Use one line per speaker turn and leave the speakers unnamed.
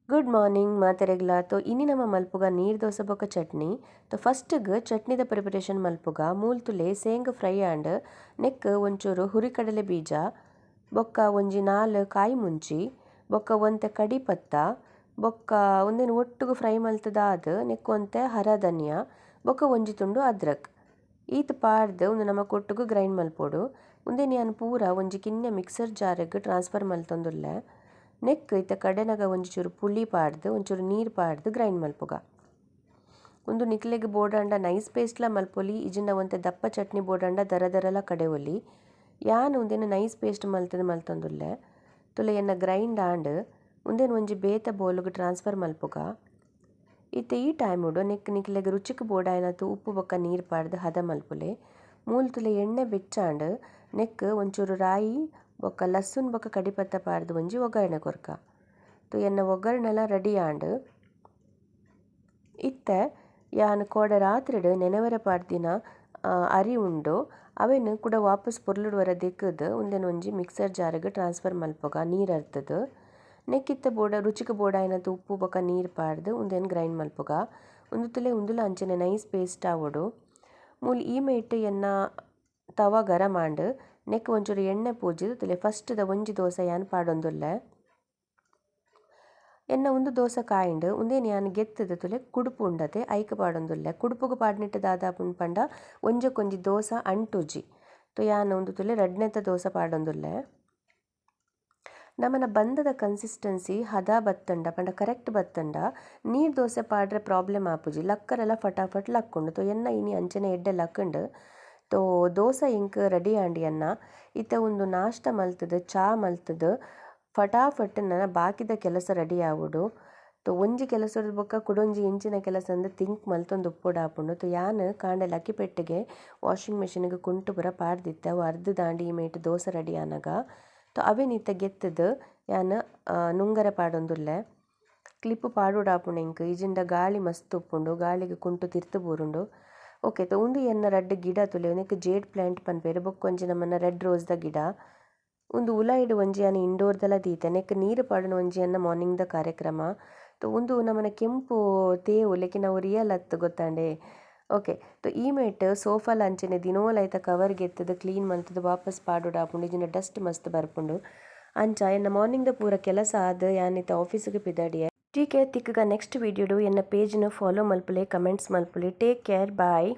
Good morning ಮಾತೆರೆಗ್ಲ ತೊ ಇನಿ ನಮ್ಮ ಮಲ್ಪುಗ ನೀರ್ ದೋಸೆ ಬೊಕ ಚಟ್ನಿ ಫಸ್ಟ್ಗ್ ಚಟ್ನಿದ ಪ್ರಿಪರೇಷನ್ ಮಲ್ಪುಗ ಮೂಲ್ತುಲೆ ಸೇಂಗ್ ಫ್ರೈ ಆಂಡ್ ನೆಕ್ ಒಂಚೂರು ಹುರಿಕಡಲೆ ಬೀಜ ಬೊಕ್ಕ ಒಂಜಿ 4 ಕಾಯಿ ಮುಂಚಿ ಬೊಕ್ಕ ಒಂತೆ ಕಡಿ ಪತ್ತ ಬೊಕ್ಕ ಒಂದೇನು ಒಟ್ಟುಗು ಫ್ರೈ ಮಲ್ತದಾದ್ ನೆಕ್ ಒಂತೆ ಹರ ಧನಿಯಾ ಬೊಕ್ಕ ಒಂಜಿ ತುಂಡು ಅದ್ರಕ್ ಈತ್ ಪಾಡ್ದ್ ಒಂದು ನಮಕ್ ಒಟ್ಟುಗು ಗ್ರೈಂಡ್ ಮಲ್ಪೊಡು ಉಂದೆನ್ ಯಾನ್ ಪೂರ ಒಂಜಿ ಕಿನ್ನೆ ಮಿಕ್ಸರ್ ಜಾರ್ಗ್ ಟ್ರಾನ್ಸ್ಫರ್ ಮಲ್ತೊಂದುಲ್ಲೆ ನೆಕ್ ಇತ್ತ ಕಡೆನಗ ಒಂಚೂರು ಪುಳಿ ಪಾಡ್ದು ಒಂಚೂರು ನೀರು ಪಾಡ್ದು ಗ್ರೈಂಡ್ ಮಲ್ಪುಗ ಒಂದು ನಿಕ್ಲೆಗ್ ಬೋಡಾಂಡ ನೈಸ್ ಪೇಸ್ಟ್ಲ ಮಲ್ಪೊಲಿ ಇಜಿಂಡ ಒಂತೆ ದಪ್ಪ ಚಟ್ನಿ ಬೋಡಾಂಡ ದರದರಲ ಕಡೆವೊಲಿ ಯಾನ್ ಉಂದೇನು ನೈಸ್ ಪೇಸ್ಟ್ ಮಲ್ತೊಂದುಲ್ಲೆ ತುಲೆ ಎನ್ನ ಗ್ರೈಂಡ್ ಆಂಡ್ ಉಂದೇನು ಒಂಜಿ ಬೇತ ಬೋಲುಗ್ ಟ್ರಾನ್ಸ್ಫರ್ ಮಲ್ಪುಗ ಇತ್ತೆ ಈ ಟೈಮುಡು ನೆಕ್ ನಿಕ್ಲೆಗ್ ರುಚಿಕ್ ಬೋಡಾಯಿನತು ಉಪ್ಪು ಬೊಕ್ಕ ನೀರು ಪಾಡ್ದು ಹದ ಮಲ್ಪುಲೆ ಮೂಲ್ತುಲೆ ಎಣ್ಣೆ ಬೆಚ್ಚಾಂಡ್ ನೆಕ್ ಒಂಚೂರು ರಾಯಿ ಬೊಕ್ಕ ಲಸ್ಸುನ್ ಬೊಕ್ಕ ಕಡಿಪತ್ತ ಪಾಡ್ದು ಒಂಜಿ ಒಗ್ಗರಣೆ ಕೊರ್ಕ ಎನ್ನ ಒಗ್ಗರಣೆಲ ರೆಡಿ ಆಂಡ್ ಇತ್ತೆ ಯಾನ್ ಕೋಡ ರಾತ್ರಿಡ್ ನೆನೆವರೆ ಪಾಡ್ದಿನ ಅರಿ ಉಂಡು ಅವೆನ್ ಕೂಡ ವಾಪಸ್ ಪೊರ್ಲುಡ್ ವರ ದೆಕ್ಕುದು ಉಂದೆನ್ ಒಂಜಿ ಮಿಕ್ಸರ್ ಜಾರ್ಗ್ ಟ್ರಾನ್ಸ್ಫರ್ ಮಲ್ಪುಗ ನೀರ್ ಅರ್ತುದು ನೆಕ್ಕಿತ್ತ ರುಚಿಕ್ ಬೋಡಾಯಿನತು ಉಪ್ಪು ಬೊಕ್ಕ ನೀರು ಪಾಡ್ದು ಉಂದೆನ್ ಗ್ರೈಂಡ್ ಮಲ್ಪುಗ ಉಂದುತುಲೆ ಉಂದುಲ ಅಂಚನೆ ನೈಸ್ ಪೇಸ್ಟ್ ಆವೊಡು ಮೂಲು ಈ ಮೇಟ್ ಎನ್ನ ತವ ಗರಂ ಆಂಡ್ ನೆಕ್ ಒಂಚೂರು ಎಣ್ಣೆ ಪೂಜಿದು ತುಲೆ ಫಸ್ಟ್ದ ಒಂಜಿ ದೋಸೆ ಯಾನ್ ಪಾಡೊಂದುಲ್ಲೆ ಎನ್ನ ಒಂದು ದೋಸೆ ಕಾಯಿಂಡ್ ಉಂದೇನು ಯಾನ್ ಗೆತ್ತದ ತುಲೆ ಕುಡುಪು ಉಂಡತೆ ಐಕ್ ಪಾಡೊಂದುಲ್ಲೆ ಕುಡುಪುಗು ಪಾಡ್ನಿಟ್ಟು ದಾದಾಪುಂಡು ಪಂಡ ಒಂಜಕ್ಕೊಂಜಿ ದೋಸೆ ಅಂಟುಜಿ ಯಾನ್ ಒಂದು ತುಲೆ ರಡ್ನೆತ ದೋಸೆ ಪಾಡೊಂದುಲ್ಲೆ ನಮನ ಬಂದದ ಕನ್ಸಿಸ್ಟೆನ್ಸಿ ಹದ ಬತ್ತಂಡ ಪಂಡ ಕರೆಕ್ಟ್ ಬತ್ತಂಡ ನೀರ್ ದೋಸೆ ಪಾಡ್ರೆ ಪ್ರಾಬ್ಲಮ್ ಆಪುಜಿ ಲಕ್ಕರೆಲ್ಲ ಫಟಾಫಟ್ ಲಕ್ಕುಂಡು ಎನ್ನ ಇನಿ ಅಂಚನೆ ಎಡ್ಡೆ ಲಕ್ಕುಂಡು ದೋಸೆ ಇಂಕ್ ರೆಡಿ ಆಂಡಿ ಅನ್ನ ಇತ್ತೆ ಒಂದು ನಾಷ್ಟ ಮಲ್ತದು ಚಾ ಮಲ್ತದು ಫಟಾಫಟ್ ನನ್ನ ಬಾಕಿದ ಕೆಲಸ ರೆಡಿ ಆವೊಡು ಒಂಜಿ ಕೆಲಸದ ಬೊಕ್ಕ ಕುಡೊಂಜಿ ಇಂಚಿನ ಕೆಲಸ ಅಂದ್ ತಿಂಕ್ ಮಲ್ತೊಂದು ಉಪ್ಪೊಡಾಪುಂಡು ಯಾನ್ ಕಾಂಡೆ ಲಕ್ಕಿಪೆಟ್ಟಿಗೆ ವಾಷಿಂಗ್ ಮೆಷಿನ್ಗೆ ಕುಂಟು ಪೂರ ಪಾಡ್ದಿತ್ತೆ ಅವು ಅರ್ಧ ದಾಂಡಿ ಈ ಮೇಟ್ ದೋಸೆ ರೆಡಿ ಆನಗ ಅವೆನಿತ್ತ ಗೆತ್ತದು ಯಾನ್ ನುಂಗರೆ ಪಾಡೊಂದುಲ್ಲೆ ಕ್ಲಿಪ್ ಪಾಡುಡಾಪುಂಡು ಇಂಕ್ ಇಜಿಂಡ ಗಾಳಿ ಮಸ್ತ್ ಉಪ್ಪುಂಡು ಗಾಳಿಗೆ ಕುಂಟು ತಿರ್ತು ಬೂರುಂಡು ಓಕೆ ಉಂದು ಎನ್ನ ರಡ್ಡ್ ಗಿಡ ತುಲೆ ನೆಕ್ ಜೇಡ್ ಪ್ಲಾಂಟ್ ಪನ್ಪೆರ್ ಬೊಕ್ಕೊಂಜಿ ನಮ್ಮನ್ನ ರೆಡ್ ರೋಸ್ದ ಗಿಡ ಒಂದು ಉಲಾಯಿಡ್ ಒಂಜಿ ಯಾನ್ ಇಂಡೋರ್ದಲ ದೀತೆ ನೆಕ್ ನೀರು ಪಾಡುನ ಒಂಜಿ ಅನ್ನ ಮಾರ್ನಿಂಗ್ದ ಕಾರ್ಯಕ್ರಮ ಒಂದು ನಮ್ಮನ ಕೆಂಪು ತೇವು ಲೆಕಿನ ಅವು ರಿಯಲ್ ಅತ್ತು ಗೊತ್ತಾಂಡೆ ಓಕೆ ಈ ಮೇಟ್ ಸೋಫಾಲ ಅಂಚನೆ ದಿನೋಲೈತ ಕವರ್ ಗೆತ್ತದು ಕ್ಲೀನ್ ಮಲ್ತದು ವಾಪಸ್ ಪಾಡುಡಾಪುಂಡು ಇಜಿಂಡ ಡಸ್ಟ್ ಮಸ್ತ್ ಬರ್ಪುಂಡು ಅಂಚ ಎನ್ನ ಮಾರ್ನಿಂಗ್ದ ಪೂರ ಕೆಲಸ ಆದ್ ಯಾನಿತ್ತ ಆಫೀಸ್ಗೆ ಪಿದಾಡಿಯೆ ಟೀಕೆ ತಿಕ್ಕಗ ನೆಕ್ಸ್ಟ್ ವಿಡಿಯೋಡು ಎನ್ನ ಪೇಜ್ನ ಫಾಲೋ ಮಲ್ಪುಲೆ ಕಮೆಂಟ್ಸ್ ಮಲ್ಪುಲೆ ಟೇಕ್ ಕೇರ್ ಬಾಯ್.